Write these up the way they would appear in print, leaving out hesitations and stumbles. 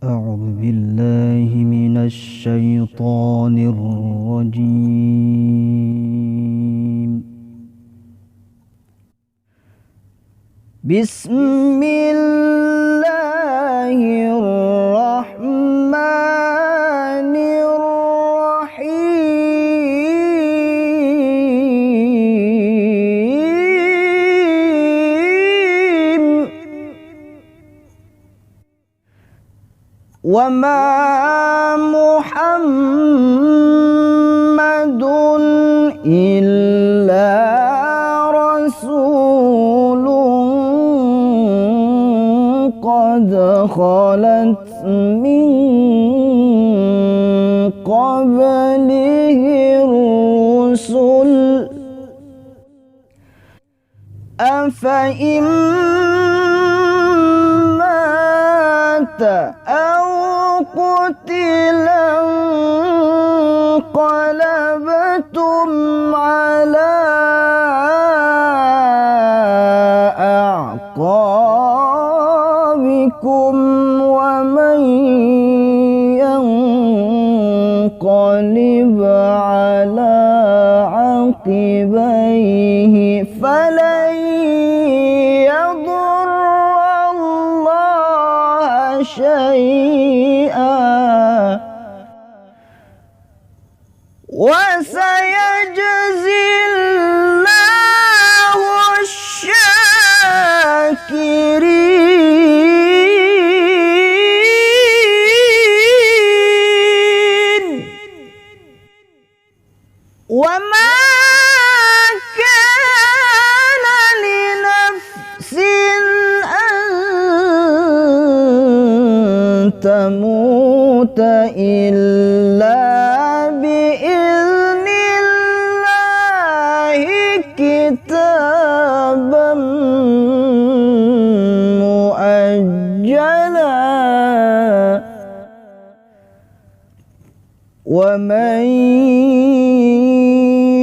أعوذ بالله من الشيطان الرجيم. بسم الله الرحمن الرحيم. وما محمد إلا رسول قد خلت من قبله الرسل أفإن مات أو قتلا انقلبتم على أعقابكم ومن ينقلب على عقبيه فلن يضر الله شيئا وسيجزي الله الشاكرين. وما كان لنفس أن تموت إلا بإذن الله كتابا مؤجلا ومن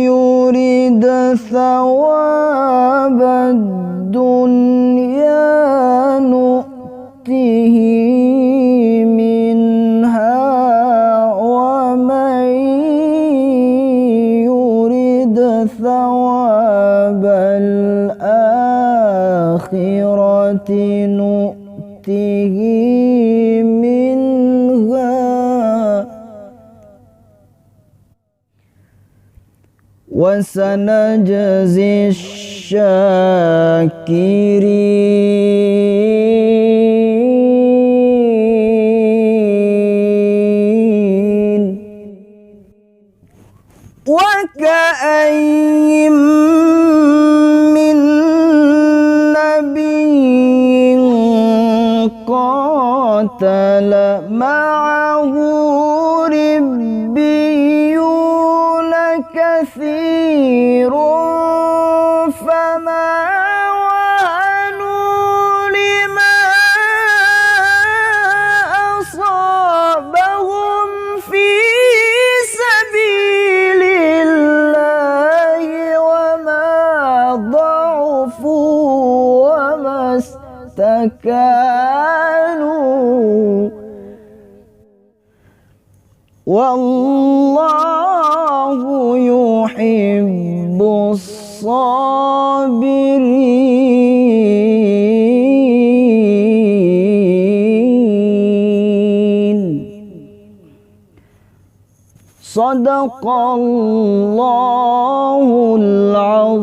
يرد ثواب الدنيا نؤته منها ومن يرد ثواب الآخرة نؤته منها وسنجزي الشاكرين. وكأي من نبي قاتل معه ربيون كثير فما وهنوا لما أصابهم في سبيل الله وما ضعفوا وما استكانوا والله يحب الصابرين. صدق الله العظيم.